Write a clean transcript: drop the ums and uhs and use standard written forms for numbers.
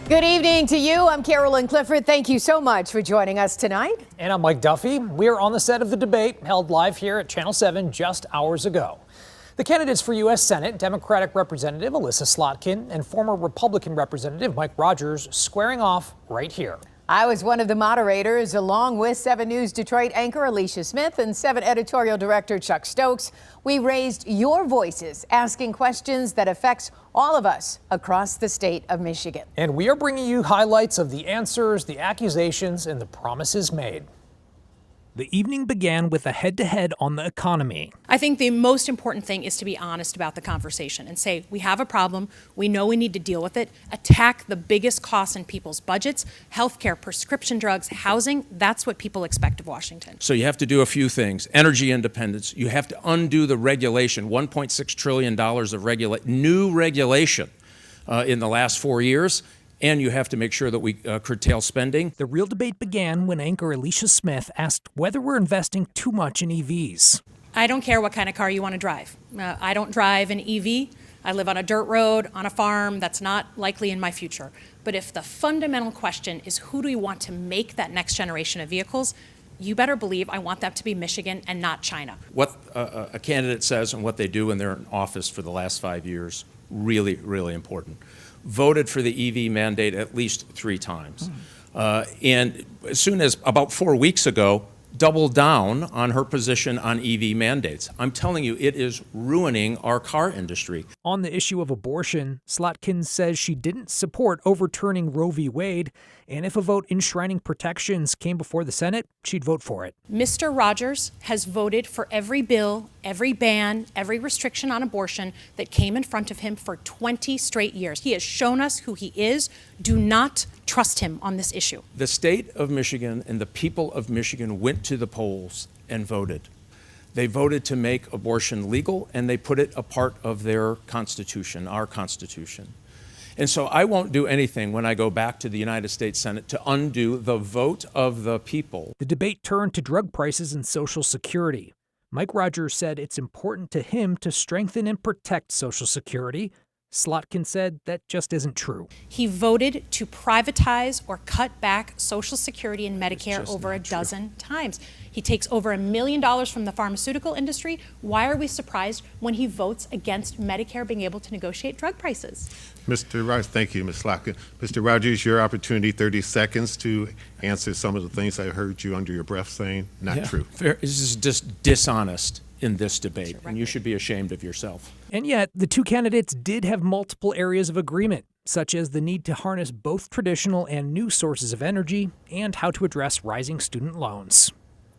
Good evening to you. I'm Carolyn Clifford. Thank you so much for joining us tonight. And I'm Mike Duffy. We're on the set of the debate held live here at Channel 7 just hours ago. The candidates for U.S. Senate, Democratic Representative Elissa Slotkin and former Republican Representative Mike Rogers squaring off right here. I was one of the moderators, along with 7 News Detroit anchor Alicia Smith and 7 editorial director Chuck Stokes. We raised your voices, asking questions that affects all of us across the state of Michigan. And we are bringing you highlights of the answers, the accusations, and the promises made. The evening began with a head-to-head on the economy. I think the most important thing is to be honest about the conversation and say, we have a problem, we know we need to deal with it, attack the biggest costs in people's budgets, healthcare, prescription drugs, housing. That's what people expect of Washington. So you have to do a few things. Energy independence. You have to undo the regulation, $1.6 trillion of new regulation in the last 4 years. And you have to make sure that we curtail spending. The real debate began when anchor Alicia Smith asked whether we're investing too much in EVs. I don't care what kind of car you want to drive. I don't drive an EV. I live on a dirt road, on a farm. That's not likely in my future. But if the fundamental question is who do we want to make that next generation of vehicles, you better believe I want that to be Michigan and not China. What a candidate says and what they do when they're in office for the last 5 years, really, really important. Voted for the EV mandate at least 3 times. And as soon as about 4 weeks ago, doubled down on her position on EV mandates. I'm telling you, it is ruining our car industry. On the issue of abortion, Slotkin says she didn't support overturning Roe v. Wade, and if a vote enshrining protections came before the Senate, she'd vote for it. Mr. Rogers has voted for every bill, every ban, every restriction on abortion that came in front of him for 20 straight years. He has shown us who he is. Do not trust him on this issue. The state of Michigan and the people of Michigan went to the polls and voted. They voted to make abortion legal, and they put it a part of their Constitution, our Constitution. And so I won't do anything when I go back to the United States Senate to undo the vote of the people. The debate turned to drug prices and Social Security. Mike Rogers said it's important to him to strengthen and protect Social Security. Slotkin said that just isn't true. He voted to privatize or cut back Social Security and Medicare over a dozen times. He takes over $1 million from the pharmaceutical industry. Why are we surprised when he votes against Medicare being able to negotiate drug prices? Mr. Rogers, thank you, Ms. Slotkin. Mr. Rogers, your opportunity, 30 seconds to answer some of the things I heard you under your breath saying. Not true. This is just dishonest in this debate, and you should be ashamed of yourself. And yet, the 2 candidates did have multiple areas of agreement, such as the need to harness both traditional and new sources of energy and how to address rising student loans.